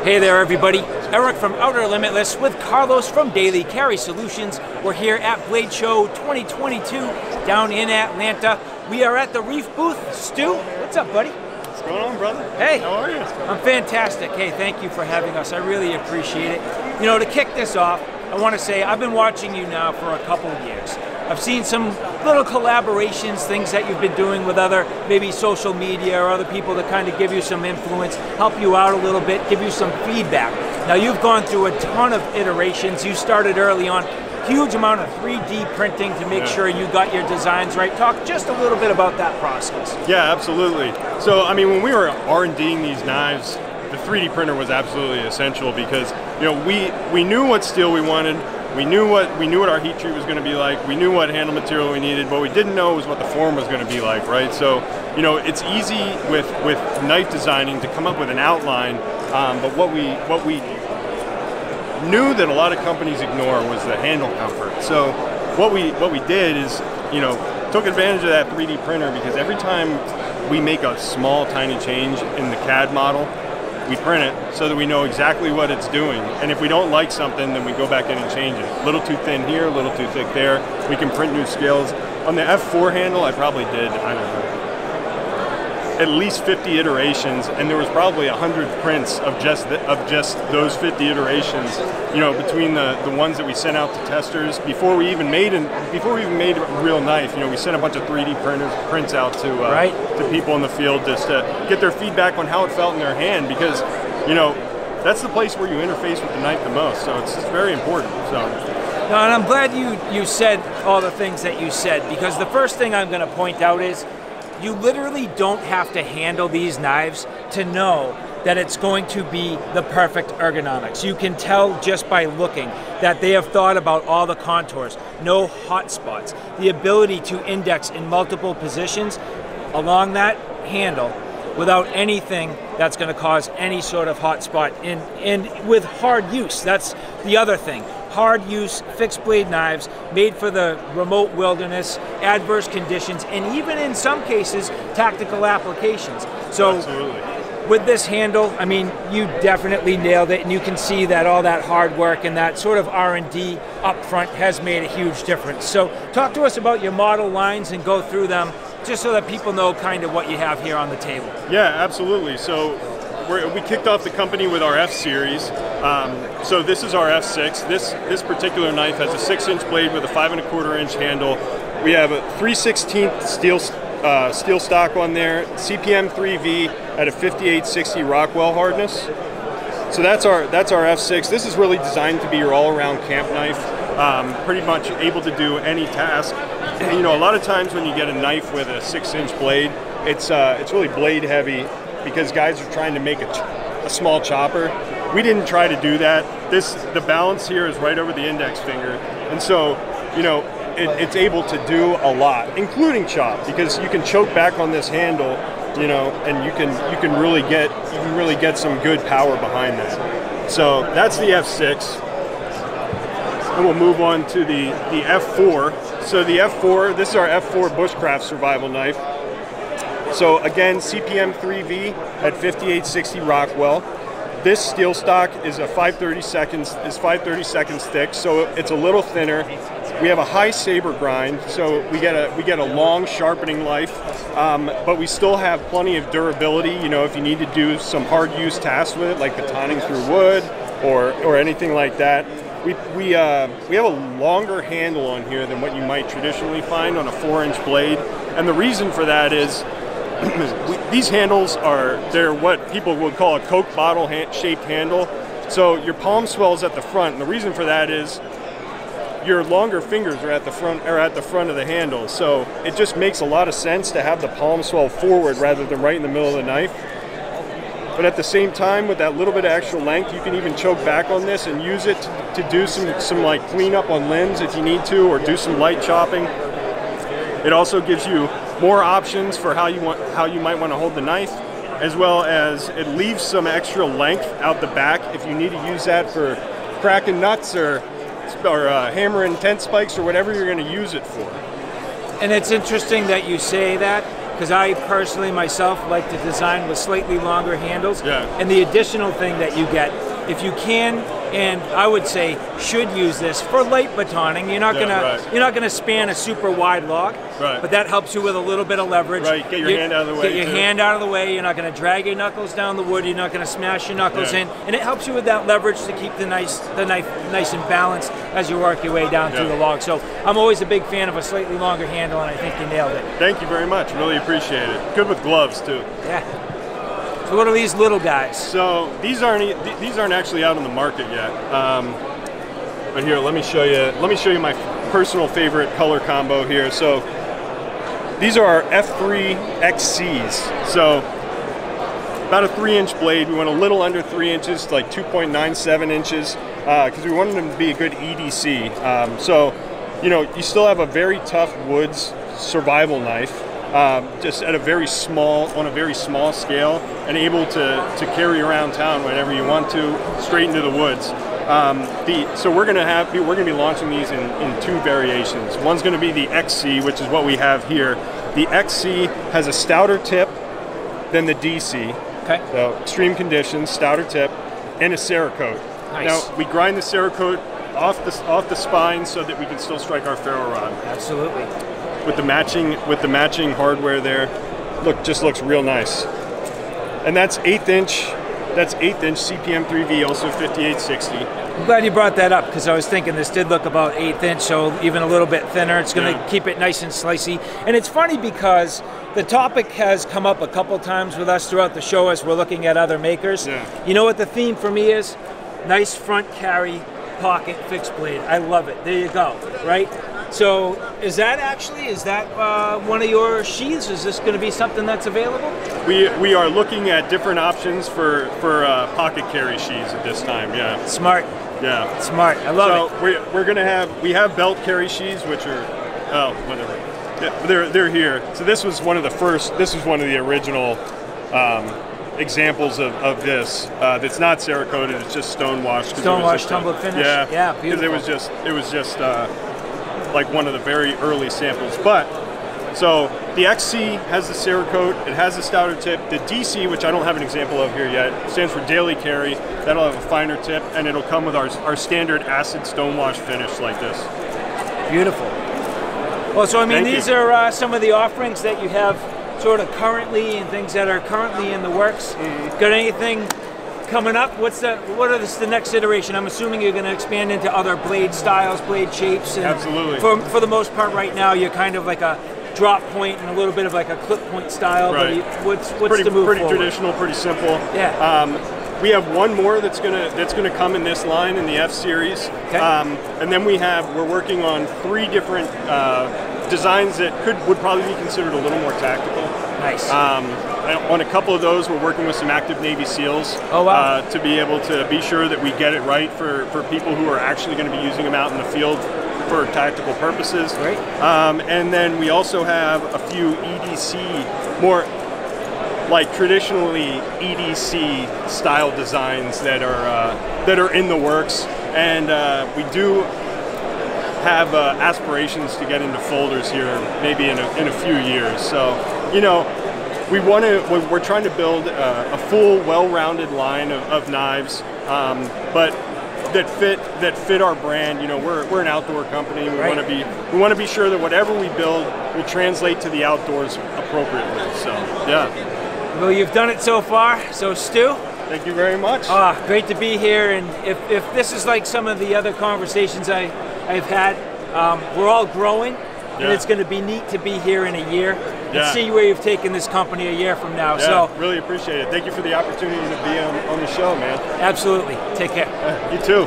Hey there everybody, Eric from Outer Limitless with Carlos from Daily Carry Solutions. We're here at Blade Show 2022 down in Atlanta. We are at the Reiff booth. Stu, what's up buddy? What's going on, brother? Hey. How are you? I'm fantastic. Hey, thank you for having us. I really appreciate it. You know, to kick this off, I want to say I've been watching you now for a couple of years. I've seen some little collaborations, things that you've been doing with other, maybe social media or other people that kind of give you some influence, help you out a little bit, give you some feedback. Now you've gone through a ton of iterations. You started early on, huge amount of 3D printing to make sure you got your designs right. Talk just a little bit about that process. Yeah, absolutely. So, I mean, when we were R&Ding these knives, the 3D printer was absolutely essential because, you know, we knew what steel we wanted. We knew what our heat treat was going to be like. We knew what handle material we needed. What we didn't know was what the form was going to be like, right? So, you know, it's easy with knife designing to come up with an outline, but what we knew that a lot of companies ignore was the handle comfort. So, what we did is, you know, took advantage of that 3D printer because every time we make a small, tiny change in the CAD model, we print it so that we know exactly what it's doing. And if we don't like something, then we go back in and change it. A little too thin here, a little too thick there. We can print new scales. On the F4 handle, I probably did, I don't know, at least 50 iterations, and there was probably 100 prints of just those 50 iterations, you know, between the ones that we sent out to testers before we even made a real knife. You know, we sent a bunch of 3D prints out to people in the field just to get their feedback on how it felt in their hand, because, you know, that's the place where you interface with the knife the most. So it's very important. So. No, and I'm glad you said all the things that you said, because the first thing I'm going to point out is you literally don't have to handle these knives to know that it's going to be the perfect ergonomics. You can tell just by looking that they have thought about all the contours, no hot spots, the ability to index in multiple positions along that handle without anything that's going to cause any sort of hot spot and with hard use. That's the other thing. Hard use, fixed blade knives made for the remote wilderness, adverse conditions, and even in some cases, tactical applications. So absolutely. With this handle, I mean, you definitely nailed it, and you can see that all that hard work and that sort of R&D up front has made a huge difference. So talk to us about your model lines and go through them just so that people know kind of what you have here on the table. Yeah, absolutely. So we kicked off the company with our F-Series. So this is our F6. This particular knife has a 6-inch blade with a 5 1/4 inch handle. We have a 3/16 steel stock on there, CPM 3V at a 5860 Rockwell hardness. So that's our F6. This is really designed to be your all-around camp knife. Pretty much able to do any task. You know, a lot of times when you get a knife with a 6-inch blade, it's really blade heavy because guys are trying to make a small chopper. We didn't try to do that. The balance here is right over the index finger, and so, you know, it's able to do a lot, including chop, because you can choke back on this handle, you know, and you can really get some good power behind that. So that's the F6. And we'll move on to the F4. So the F4, this is our F4 bushcraft survival knife. So again, CPM 3V at 5860 Rockwell. This steel stock is a 5/32 seconds thick, so it's a little thinner. We have a high saber grind, so we get a long sharpening life, but we still have plenty of durability. You know, if you need to do some hard use tasks with it, like batoning through wood or anything like that. We have a longer handle on here than what you might traditionally find on a 4-inch blade, and the reason for that is these handles they're what people would call a Coke bottle shaped handle. So your palm swells at the front, and the reason for that is your longer fingers are at the front of the handle. So it just makes a lot of sense to have the palm swell forward rather than right in the middle of the knife. But at the same time, with that little bit of extra length, you can even choke back on this and use it to do some like cleanup on limbs if you need to, or do some light chopping. It also gives you more options for how you might want to hold the knife, as well as it leaves some extra length out the back if you need to use that for cracking nuts or hammering tent spikes or whatever you're going to use it for. And it's interesting that you say that, because I personally myself like to design with slightly longer handles. Yeah. And the additional thing that you get, if you can, and I would say should use this for light batoning. You're not gonna span a super wide log, but that helps you with a little bit of leverage. Right, get your hand out of the way. Get your hand out of the way. You're not gonna drag your knuckles down the wood. You're not gonna smash your knuckles in, and it helps you with that leverage to keep the knife nice and balanced as you work your way down through the log. So I'm always a big fan of a slightly longer handle, and I think you nailed it. Thank you very much. Really appreciate it. Good with gloves too. Yeah. So what are these little guys? So these aren't actually out on the market yet. But here, let me show you my personal favorite color combo here. So these are our F3 XCs. So about a 3-inch blade. We went a little under 3 inches, like 2.97 inches, because we wanted them to be a good EDC. So you know, you still have a very tough woods survival knife. Just at a very small scale, and able to carry around town whenever you want to, straight into the woods. So we're gonna be launching these in 2 variations. One's gonna be the XC, which is what we have here. The XC has a stouter tip than the DC. Okay. So extreme conditions, stouter tip, and a Cerakote. Nice. Now we grind the Cerakote off the spine so that we can still strike our ferro rod. Absolutely. With the matching hardware there, just looks real nice. And that's 1/8 inch. That's 1/8 inch CPM 3V, also 5860. I'm glad you brought that up, because I was thinking this did look about 1/8 inch, so even a little bit thinner. It's going to keep it nice and slicey. And it's funny because the topic has come up a couple times with us throughout the show as we're looking at other makers. Yeah. You know what the theme for me is? Nice front carry pocket fixed blade. I love it. There you go. Right. So is that one of your sheaths? Is this going to be something that's available? We are looking at different options for pocket carry sheaths at this time. Yeah. Smart. Yeah. Smart. I love it. So we have belt carry sheaths, which are whatever. Yeah, they're here. So this was one of the first. This was one of the original examples of this. That's not Cerakoted. It's just stonewashed. Stonewashed tumbled finish. Yeah. Yeah. Because Beautiful. it was just. Like one of the very early samples. But so the XC has the Cerakote, it has the stouter tip. The DC, which I don't have an example of here yet, stands for daily carry. That'll have a finer tip, and it'll come with our standard acid stonewash finish like this. Beautiful. Well, so I mean, these are some of the offerings that you have sort of currently, and things that are currently in the works. Mm-hmm. Got anything coming up? What is the next iteration? I'm assuming you're going to expand into other blade styles, blade shapes. And absolutely. For the most part, right now, you're kind of like a drop point and a little bit of like a clip point style. Right. But what's pretty the move pretty forward? Traditional, pretty simple. Yeah. We have one more that's gonna come in this line in the F-Series. Okay. And then we're working on 3 different designs that would probably be considered a little more tactical. Nice. On a couple of those, we're working with some active Navy SEALs. Oh, wow. To be able to be sure that we get it right for people who are actually going to be using them out in the field for tactical purposes. Great. And then we also have a few EDC, more like traditionally EDC style designs that are in the works, and we do have aspirations to get into folders here maybe in a few years. So, you know, we're trying to build a full, well-rounded line of knives, but that fit our brand. You know, we're an outdoor company. We want to be sure that whatever we build will translate to the outdoors appropriately. So, yeah. Well, you've done it so far. So, Stu, thank you very much. Great to be here. And if this is like some of the other conversations I've had, we're all growing. And it's going to be neat to be here in a year and see where you've taken this company a year from now. Yeah, so really appreciate it. Thank you for the opportunity to be on the show, man. Absolutely. Take care. You too.